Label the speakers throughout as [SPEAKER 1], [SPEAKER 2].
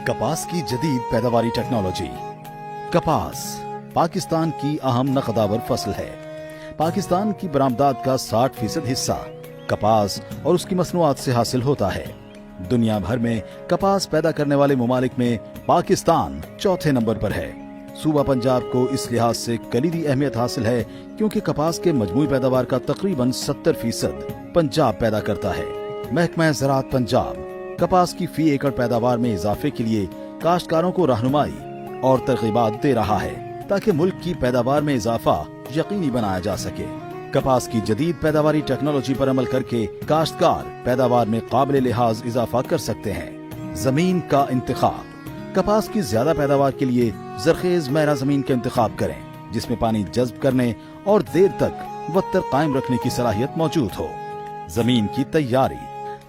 [SPEAKER 1] कपास की जदीद पैदावारी टेक्नोलॉजी। कपास पाकिस्तान की अहम नकदावर फसल है। पाकिस्तान की बरामदात का 60% हिस्सा कपास और उसकी मसनूआत से हासिल होता है। दुनिया भर में कपास पैदा करने वाले मुमालिक में पाकिस्तान चौथे नंबर पर है। सूबा पंजाब को इस लिहाज से कलीदी अहमियत हासिल है क्योंकि कपास के मजमूई पैदावार का तकरीबन 70% पंजाब पैदा करता है। महकमा ज़राअत पंजाब कपास की फी एकड़ पैदावार में इजाफे के लिए काश्तकारों को रहनुमाई और तरगीबात दे रहा है ताकि मुल्क की पैदावार में इजाफा यकीनी बनाया जा सके। कपास की जदीद पैदावारी टेक्नोलॉजी पर अमल करके काश्तकार पैदावार में काबिल लिहाज इजाफा कर सकते हैं। जमीन का इंतखाब। कपास की ज्यादा पैदावार के लिए जरखेज मैरा जमीन का इंतखाब करें जिसमें पानी जज्ब करने और देर तक वत्तर कायम रखने की सलाहियत मौजूद हो। जमीन की तैयारी।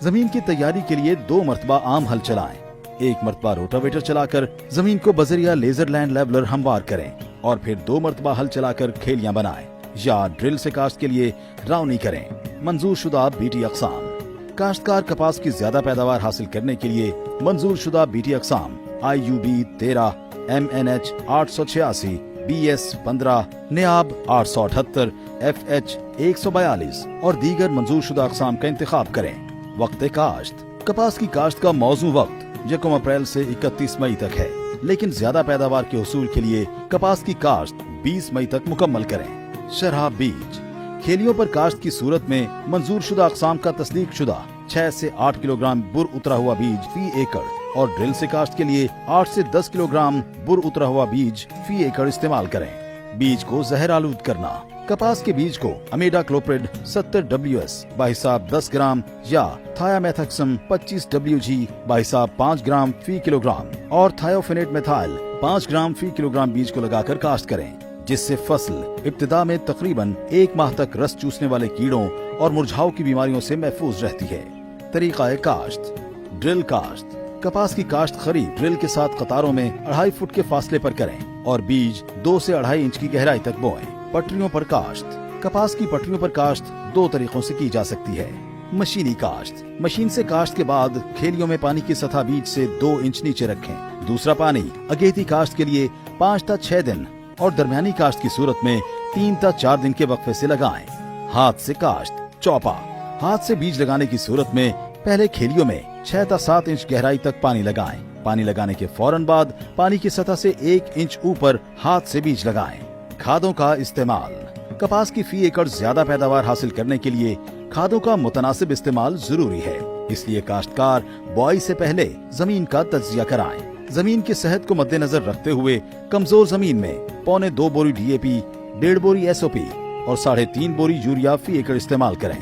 [SPEAKER 1] जमीन की तैयारी के लिए 2 मरतबा आम हल चलाएं। 1 मरतबा रोटावेटर चलाकर जमीन को बजरिया लेजर लैंड लेवलर हमवार करें और फिर 2 मरतबा हल चलाकर खेलियां बनाएं या ड्रिल से काश्त के लिए राउनी करें। मंजूर शुदा बीटी अक़साम। काश्तकार कपास की ज्यादा पैदावार हासिल करने के लिए मंजूर शुदा बीटी अक़साम IUB 13, MNH 886, BS 15, नियाब 878, FH 142 और दीगर मंजूर शुदा अक़साम का इंतखाब करें। वक्त काश्त। कपास की काश्त का मौजू वक्त 1 अप्रैल से 31 मई तक है, लेकिन ज्यादा पैदावार के हुसूल के लिए कपास की काश्त 20 मई तक मुकम्मल करें। शरह बीज। खेलियों पर काश्त की सूरत में मंजूर शुदा अक़साम का तस्दीक शुदा 6 से 8 किलोग्राम बुर उतरा हुआ बीज फी एकड़ और ड्रिल से काश्त के लिए 8 से 10 किलोग्राम बुर उतरा हुआ बीज फी एकड़ इस्तेमाल करें। बीज को जहर आलूद करना। कपास के बीज को अमेडा क्लोप्रिड 70 WS बाहिसाब 10 ग्राम या थायामेथक्सम 25 WG बाहिसाब 5 ग्राम फी किलोग्राम और थायोफेनेट मेथाइल 5 ग्राम फी किलोग्राम बीज को लगाकर काश्त करें, जिससे फसल इब्तिदा में तकरीबन 1 माह तक रस चूसने वाले कीड़ों और मुरझाओं की बीमारियों से महफूज रहती है। तरीका काश्त। ड्रिल काश्त। कपास की काश्त खरीद ड्रिल के साथ कतारों में 2.5 फुट के फासले पर करें और बीज 2 से 2.5 इंच की गहराई तक बोएं। पटरियों पर काश्त। कपास की पटरियों पर काश्त 2 तरीकों से की जा सकती है। मशीनी काश्त। मशीन से काश्त के बाद खेलियों में पानी की सतह बीज से 2 इंच नीचे रखें। दूसरा पानी अगेती काश्त के लिए 5 से 6 दिन और दरमियानी काश्त की सूरत में 3 से 4 दिन के वक्फे से लगाएं। हाथ से काश्त। चौपा। हाथ से बीज लगाने की सूरत में पहले खेलियों में 6 से 7 इंच गहराई तक पानी लगाएं। पानी लगाने के फौरन बाद पानी की सतह से 1 इंच ऊपर हाथ से बीज लगाएं। खादों का इस्तेमाल। कपास की फी एकड़ ज्यादा पैदावार हासिल करने के लिए खादों का मुतनासिब इस्तेमाल जरूरी है, इसलिए काश्तकार बुआई से पहले जमीन का तज्जिया कराएं। जमीन की सेहत को मद्देनजर रखते हुए कमजोर जमीन में 1.25 बोरी DAP, 1.5 बोरी SOP और 3.5 बोरी यूरिया फी एकड़ इस्तेमाल करें।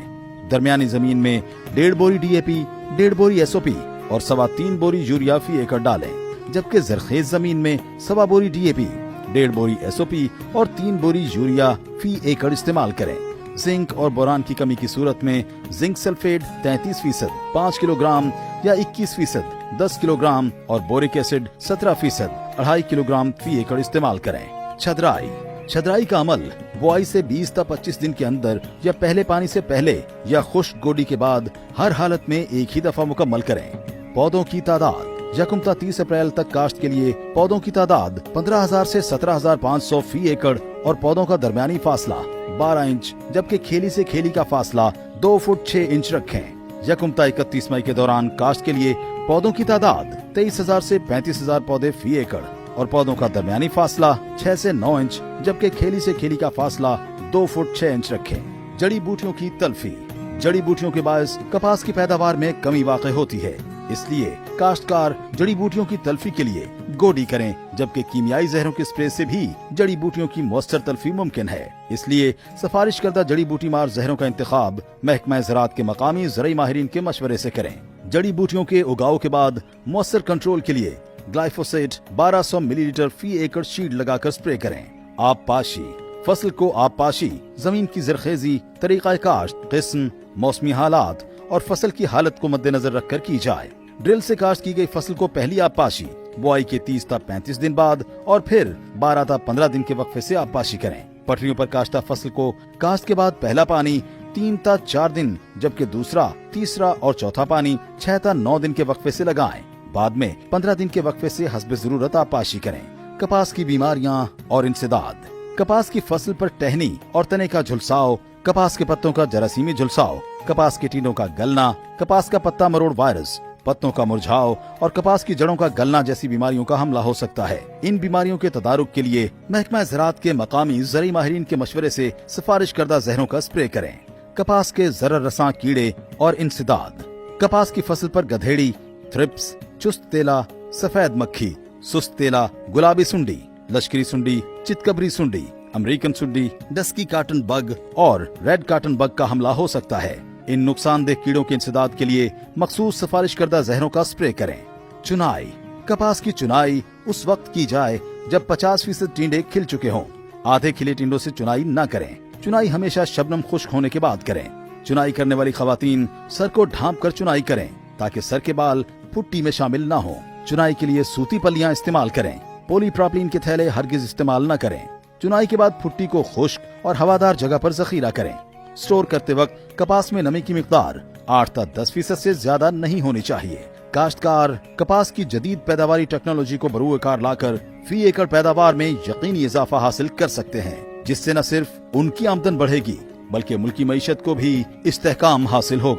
[SPEAKER 1] दरमियानी जमीन में 1.5 बोरी DAP, 1.5 बोरी SOP और 3.25 बोरी यूरिया फी एकड़ डालें, जबकि जरखेज जमीन में 1.25 बोरी DAP, 1.5 बोरी SOP और 3 बोरी यूरिया फी एकड़ इस्तेमाल करें। जिंक और बोरान की कमी की सूरत में जिंक सल्फेट 33% 5 किलोग्राम या 21% 10 किलोग्राम और बोरिक एसिड 17% 2.5 किलोग्राम फी एकड़ इस्तेमाल करें। छदराई। छदराई का अमल बुआई से 20 से 25 दिन के अंदर या पहले पानी से पहले या खुश्क गोडी के बाद हर हालत में एक ही दफा मुकम्मल करें। पौधों की तादाद। 1 से 30 अप्रैल तक काश्त के लिए पौधों की तादाद 15,000 से 17,500 फी एकड़ और पौधों का दरमियानी फासला 12 इंच, जबकि खेली से खेली का फासला 2 फुट 6 इंच रखें। 1 से 31 मई के दौरान काश्त के लिए पौधों की तादाद 23,000 से 35,000 पौधे फी एकड़ और पौधों का दरमियानी फासला 6 से 9 इंच, जबकि खेली से खेली का फासला 2 फुट 6 इंच रखें। जड़ी बूटियों की तल्फी। जड़ी बूटियों के बायस कपास की पैदावार में कमी वाक़ई होती है, इसलिए काश्तकार जड़ी बूटियों की तल्फी के लिए गोडी करें, जबकि कीमियाई जहरों के स्प्रे से भी जड़ी बूटियों की मौसर तल्फी मुमकिन है। इसलिए सिफारिश करदा जड़ी बूटी मार जहरों का इंतखाब महकमा ज़राअत के मकामी ज़रई माहिरीन के मशवरे से करें। जड़ी बूटियों के उगाव के बाद मौसर कंट्रोल के लिए ग्लाइफोसेट 1200 मिलीलीटर फी एकड़ शीड लगाकर स्प्रे करें। आबपाशी। फसल को आबपाशी जमीन की जरखेजी, तरीका काश्त, किस्म, मौसमी हालात और फसल की हालत को मद्देनजर रखकर की जाए। ड्रिल से काश्त की गई फसल को पहली आबपाशी बुआई के 30 से 35 दिन बाद और फिर 12 से 15 दिन के वक्फे से आबपाशी करें। पटरियों पर काश्ता फसल को काश्त के बाद पहला पानी 3 से 4 दिन, जबकि दूसरा, तीसरा और चौथा पानी 6 से 9 दिन के वक्फे से लगाएं। बाद में 15 दिन के वक्फे से हस्बे जरूरत आपाशी करें। कपास की बीमारियां और इंसदाद। कपास की फसल पर टहनी और तने का झुलसाव, कपास के पत्तों का जरासीमी झुलसाव, कपास के टीनों का गलना, कपास का पत्ता मरोड़ वायरस, पत्तों का मुरझाव और कपास की जड़ों का गलना जैसी बीमारियों का हमला हो सकता है। इन बीमारियों के तदारुक के लिए महकमा ज़राअत के मकामी ज़रई माहिरीन के मशवरे से सिफारिश करदा जहरों का स्प्रे करें। कपास के जरर रसां कीड़े और इंसदाद। कपास की फसल पर गधेड़ी, थ्रिप्स, चुस्त तेला, सफेद मक्खी, सुस्त तेला, गुलाबी सुंडी, लश्करी सुंडी, चितकबरी सुंडी, अमेरिकन सुंडी, डस्की काटन बग और रेड काटन बग का हमला हो सकता है। इन नुकसानदेह कीड़ों के इंसदाद के लिए मखसूस सिफारिश करदा जहरों का स्प्रे करें। चुनाई। कपास की चुनाई उस वक्त की जाए जब 50% टिंडे खिल चुके हों। आधे खिले टिंडों से चुनाई न करें। चुनाई हमेशा शबनम खुश्क होने के बाद करें। चुनाई करने वाली खवातीन सर को ढांप कर चुनाई करें ताकि सर के बाल पुट्टी में शामिल न हो। चुनाई के लिए सूती पल्लियां इस्तेमाल करें। पॉलीप्रोपिलीन के थैले हरगिज इस्तेमाल न करें। चुनाई के बाद फुट्टी को खुश्क और हवादार जगह पर जखीरा करें। स्टोर करते वक्त कपास में नमी की मिकदार 8 से 10% से ज्यादा नहीं होनी चाहिए। काश्तकार कपास की जदीद पैदावारी टेक्नोलॉजी को बरूएकार लाकर फी एकड़ पैदावार में यकीनी इजाफा हासिल कर सकते हैं, जिससे न सिर्फ उनकी आमदन बढ़ेगी बल्कि मुल्की मईशत को भी इस्तेहकाम हासिल होगा।